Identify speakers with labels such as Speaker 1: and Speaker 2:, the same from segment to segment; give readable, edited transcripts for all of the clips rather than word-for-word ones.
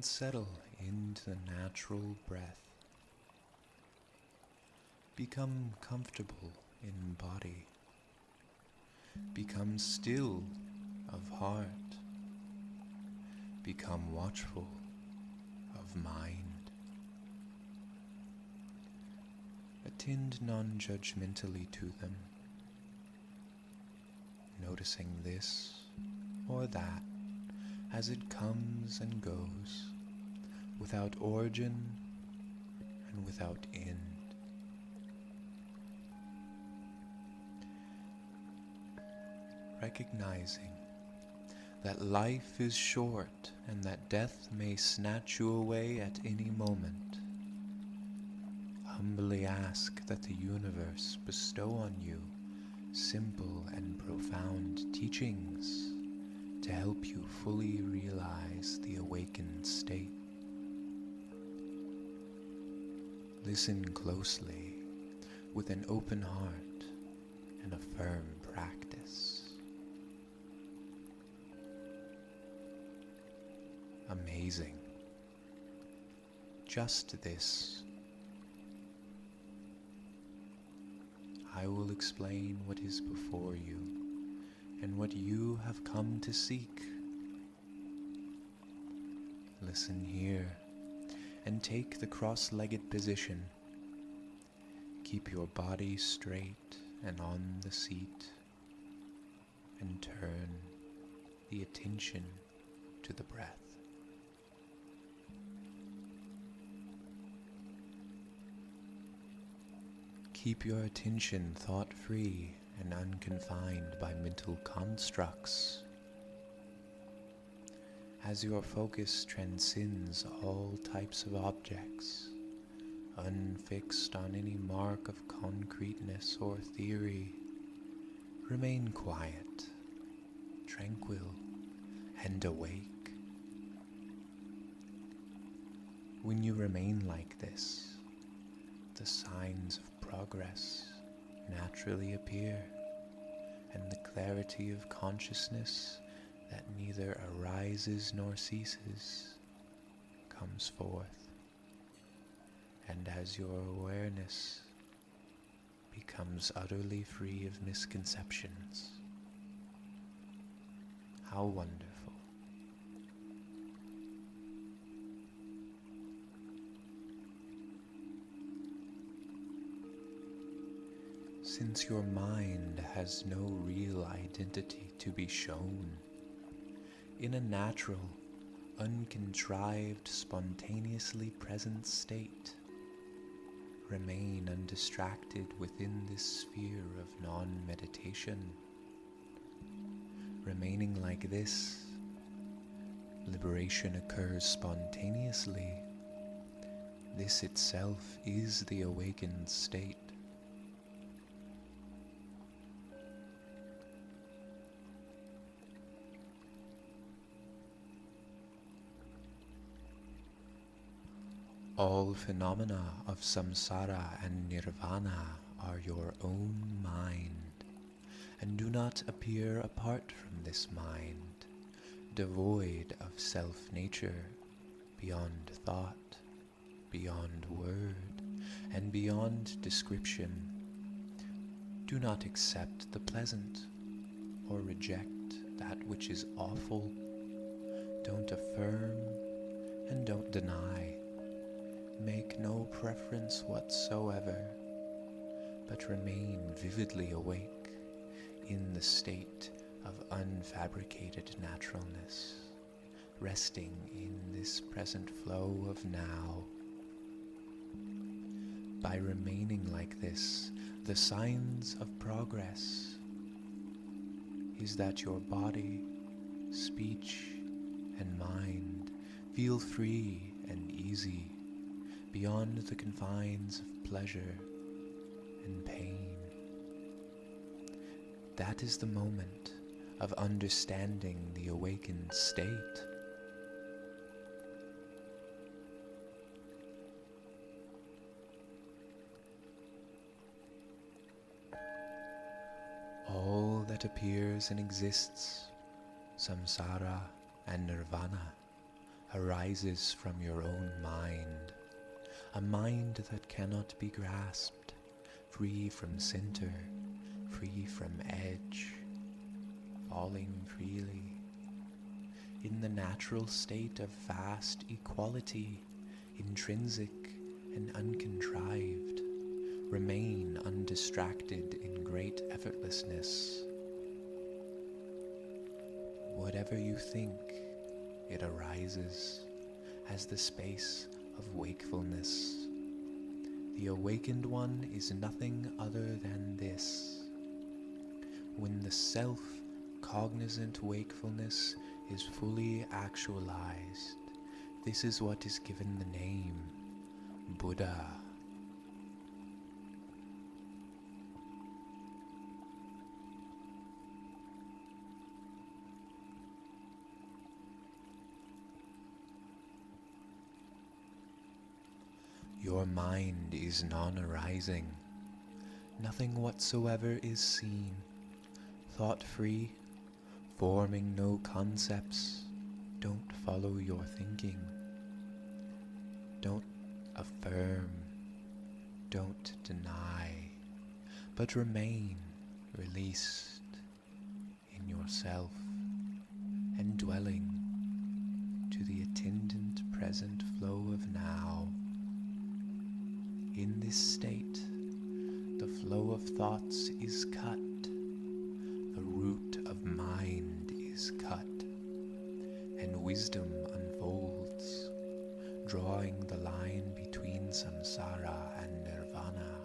Speaker 1: and settle into the natural breath. Become comfortable in body. Become still of heart. Become watchful of mind. Attend non-judgmentally to them, noticing this or that as it comes and goes, without origin and without end. Recognizing that life is short and that death may snatch you away at any moment, humbly ask that the universe bestow on you simple and profound teachings to help you fully realize the awakened state. Listen closely with an open heart and a firm practice. Amazing. Just this. I will explain what is before you and what you have come to seek. Listen here and take the cross-legged position. Keep your body straight and on the seat, and turn the attention to the breath. Keep your attention thought-free and unconfined by mental constructs. As your focus transcends all types of objects, unfixed on any mark of concreteness or theory, remain quiet, tranquil, and awake. When you remain like this, the signs of progress naturally appear, and the clarity of consciousness that neither arises nor ceases comes forth. And as your awareness becomes utterly free of misconceptions, how wonderful. Since your mind has no real identity to be shown, in a natural, uncontrived, spontaneously present state, remain undistracted within this sphere of non-meditation. Remaining like this, liberation occurs spontaneously. This itself is the awakened state. All phenomena of samsara and nirvana are your own mind, and do not appear apart from this mind, devoid of self-nature, beyond thought, beyond word, and beyond description. Do not accept the pleasant, or reject that which is awful. Don't affirm, and don't deny. Make no preference whatsoever, but remain vividly awake in the state of unfabricated naturalness, resting in this present flow of now. By remaining like this, the signs of progress is that your body, speech, and mind feel free and easy, beyond the confines of pleasure and pain. That is the moment of understanding the awakened state. All that appears and exists, samsara and nirvana, arises from your own mind, a mind that cannot be grasped, free from center, free from edge, falling freely, in the natural state of vast equality, intrinsic and uncontrived, remain undistracted in great effortlessness. Whatever you think, it arises as the space of wakefulness. The awakened one is nothing other than this. When the self-cognizant wakefulness is fully actualized, this is what is given the name Buddha. Your mind is non-arising. Nothing whatsoever is seen. Thought-free, forming no concepts. Don't follow your thinking. Don't affirm. Don't deny. But remain released in yourself and dwelling to the attendant present flow of now. In this state, the flow of thoughts is cut, the root of mind is cut, and wisdom unfolds, drawing the line between samsara and nirvana.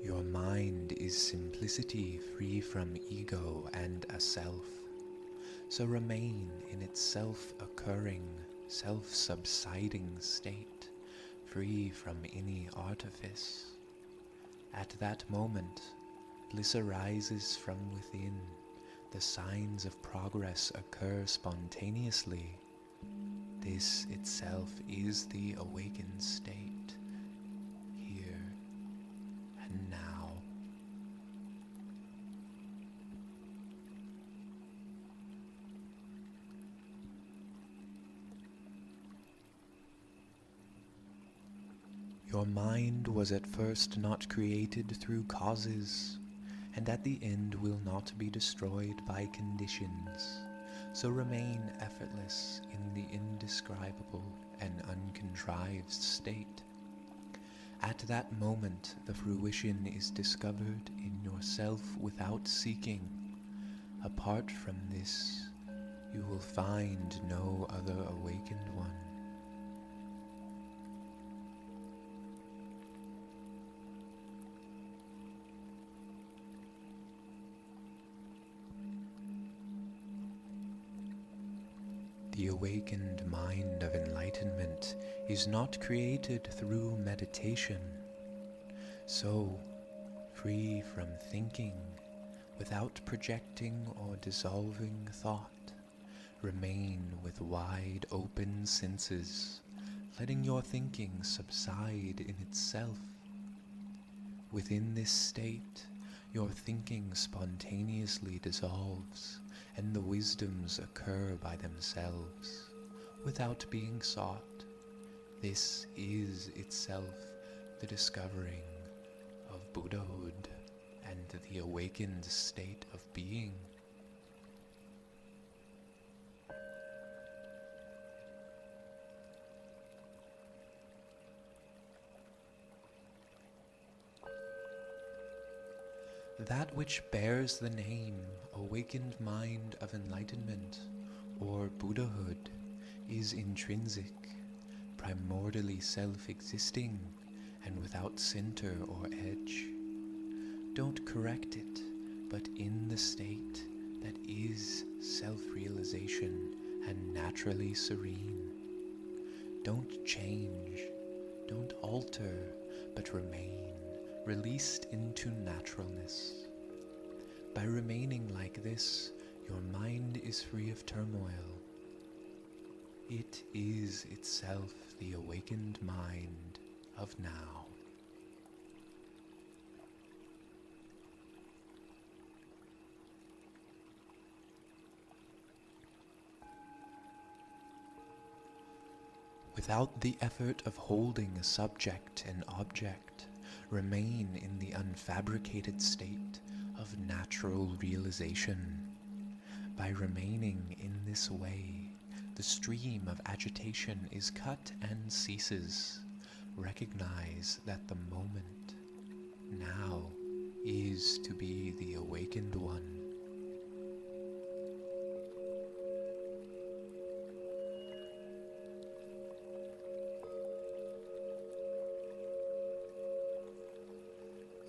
Speaker 1: Your mind is simplicity free from ego and a self, so remain in its self-occurring, self-subsiding state, free from any artifice. At that moment, bliss arises from within, the signs of progress occur spontaneously. This itself is the awakened state. Now. Your mind was at first not created through causes, and at the end will not be destroyed by conditions, so remain effortless in the indescribable and uncontrived state. At that moment, the fruition is discovered in yourself without seeking. Apart from this, you will find no other awakened one. The awakened mind of enlightenment is not created through meditation. So, free from thinking, without projecting or dissolving thought, remain with wide open senses, letting your thinking subside in itself. Within this state, your thinking spontaneously dissolves, and the wisdoms occur by themselves, without being sought. This is itself the discovering of Buddhahood and the awakened state of being. That which bears the name awakened mind of enlightenment or Buddhahood is intrinsic, primordially self-existing and without center or edge. Don't correct it, but in the state that is self-realization and naturally serene. Don't change, don't alter, but remain, released into naturalness. By remaining like this, your mind is free of turmoil. It is itself the awakened mind of now. Without the effort of holding a subject and object, remain in the unfabricated state of natural realization. By remaining in this way, the stream of agitation is cut and ceases. Recognize that the moment now is to be the awakened one.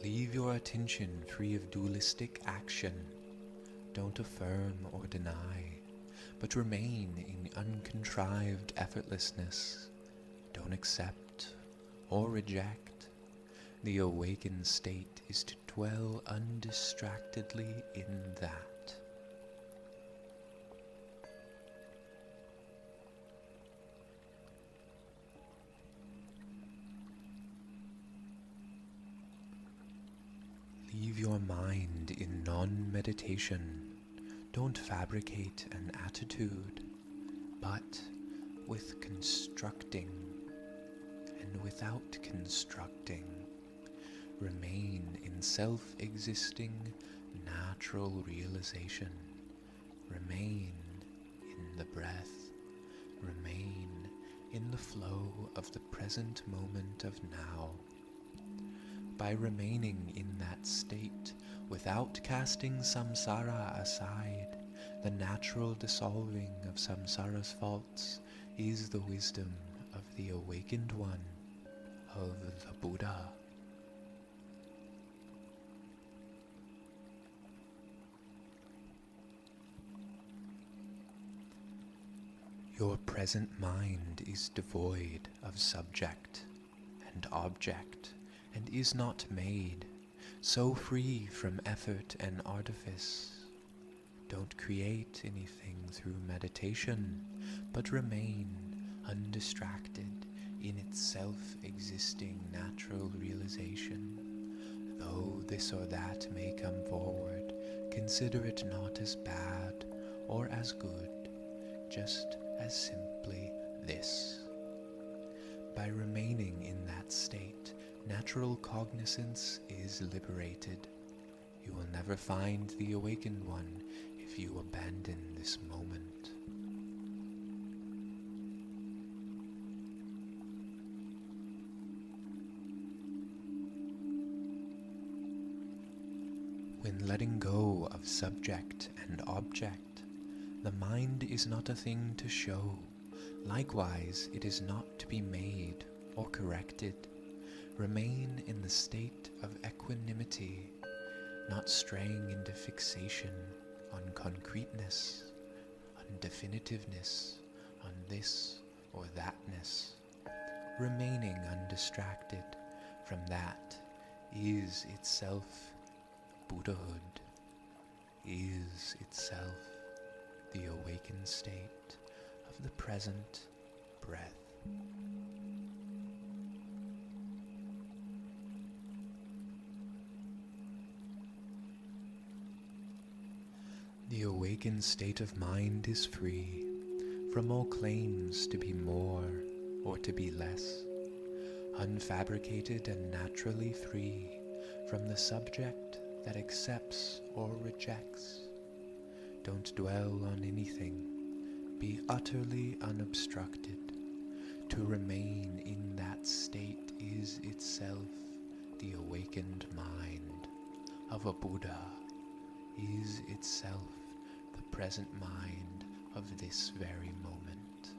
Speaker 1: Leave your attention free of dualistic action. Don't affirm or deny, but remain in uncontrived effortlessness. Don't accept or reject. The awakened state is to dwell undistractedly in that. Leave your mind in non-meditation. Don't fabricate an attitude, but with constructing and without constructing, remain in self-existing natural realization. Remain in the breath. Remain in the flow of the present moment of now. By remaining in that state, without casting samsara aside, the natural dissolving of samsara's faults is the wisdom of the awakened one, of the Buddha. Your present mind is devoid of subject and object, and is not made, so free from effort and artifice. Don't create anything through meditation, but remain undistracted in its self-existing natural realization. Though this or that may come forward, consider it not as bad or as good, just as simply this. By remaining in that state, natural cognizance is liberated. You will never find the awakened one if you abandon this moment. When letting go of subject and object, the mind is not a thing to show. Likewise, it is not to be made or corrected. Remain in the state of equanimity, not straying into fixation on concreteness, on definitiveness, on this or thatness. Remaining undistracted from that is itself Buddhahood, is itself the awakened state of the present breath. The awakened state of mind is free from all claims to be more or to be less, unfabricated and naturally free from the subject that accepts or rejects. Don't dwell on anything. Be utterly unobstructed. To remain in that state is itself the awakened mind of a Buddha, is itself the present mind of this very moment.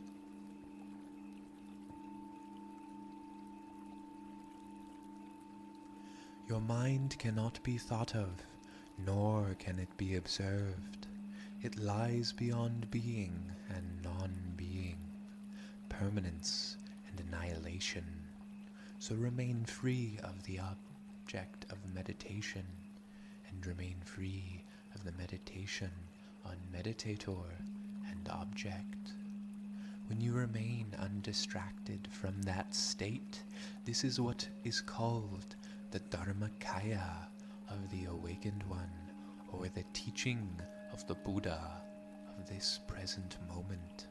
Speaker 1: Your mind cannot be thought of, nor can it be observed. It lies beyond being and non-being, permanence and annihilation. So remain free of the object of meditation, and remain free of the meditation on meditator and object. When you remain undistracted from that state, this is what is called the Dharmakaya of the Awakened One, or the teaching of the Buddha of this present moment.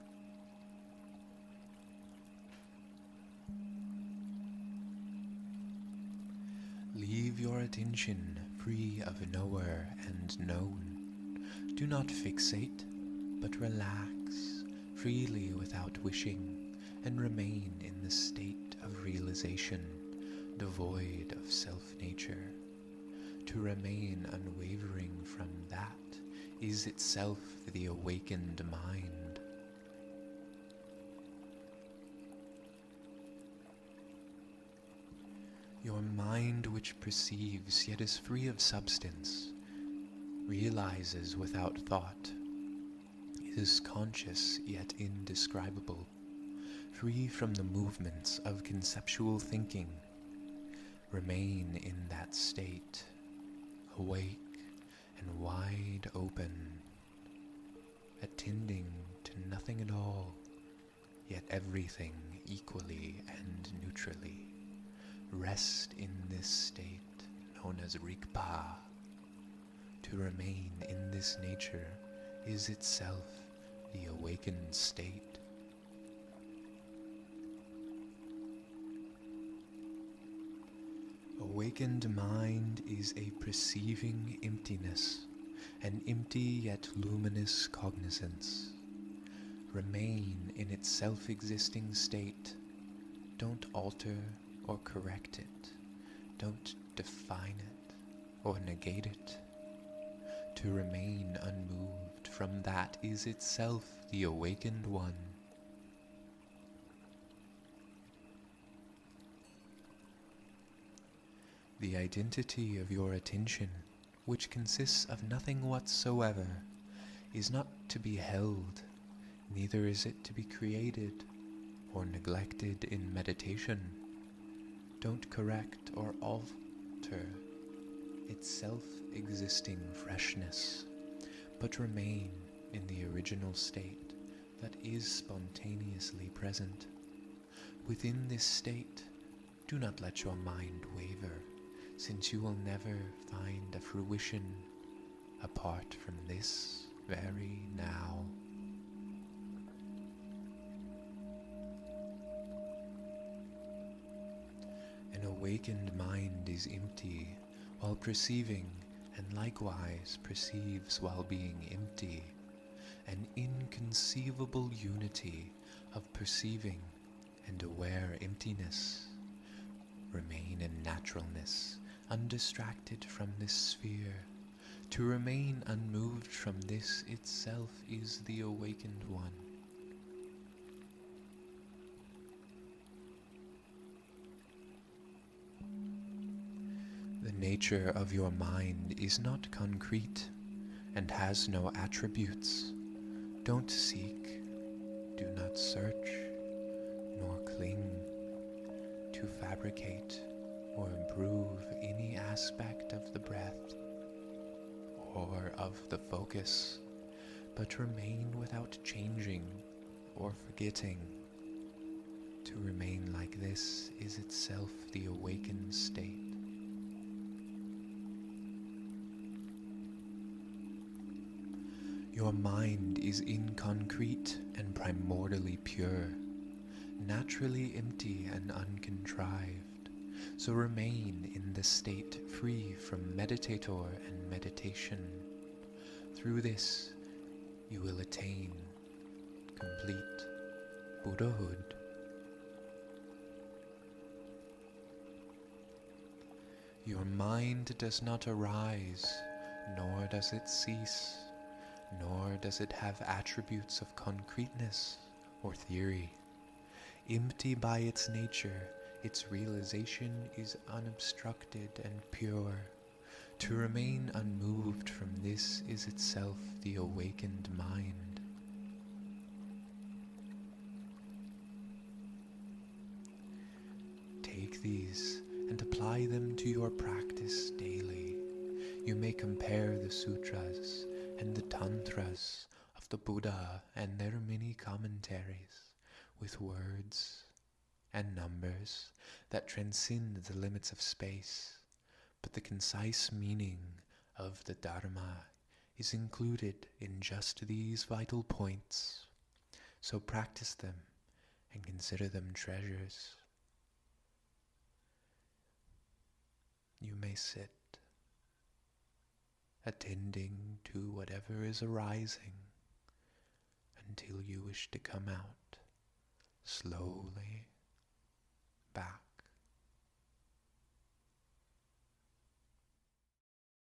Speaker 1: Leave your attention free of knower and known. Do not fixate, but relax freely without wishing, and remain in the state of realization, devoid of self-nature. To remain unwavering from that is itself the awakened mind. Your mind, which perceives yet is free of substance, realizes without thought, is conscious yet indescribable, free from the movements of conceptual thinking. Remain in that state, awake and wide open, attending to nothing at all, yet everything equally and neutrally. Rest in this state known as Rigpa. To remain in this nature is itself the awakened state. Awakened mind is a perceiving emptiness, an empty yet luminous cognizance. Remain in its self-existing state. Don't alter or correct it. Don't define it or negate it. To remain unmoved from that is itself the awakened one. The identity of your attention, which consists of nothing whatsoever, is not to be held, neither is it to be created or neglected in meditation. Don't correct or alter its self-existing freshness, but remain in the original state that is spontaneously present. Within this state, do not let your mind waver, since you will never find a fruition apart from this very now. An awakened mind is empty while perceiving, and likewise perceives while being empty, an inconceivable unity of perceiving and aware emptiness. Remain in naturalness, undistracted from this sphere. To remain unmoved from this itself is the awakened one. The nature of your mind is not concrete and has no attributes. Don't seek, do not search, nor cling to fabricate or improve any aspect of the breath or of the focus, but remain without changing or forgetting. To remain like this is itself the awakened state. Your mind is inconcrete and primordially pure, naturally empty and uncontrived, so remain in the state free from meditator and meditation. Through this, you will attain complete Buddhahood. Your mind does not arise, nor does it cease, nor does it have attributes of concreteness or theory. Empty by its nature, its realization is unobstructed and pure. To remain unmoved from this is itself the awakened mind. Take these and apply them to your practice daily. You may compare the sutras and the tantras of the Buddha and their many commentaries, with words and numbers that transcend the limits of space, but the concise meaning of the Dharma is included in just these vital points. So practice them and consider them treasures. You may sit, attending to whatever is arising until you wish to come out slowly back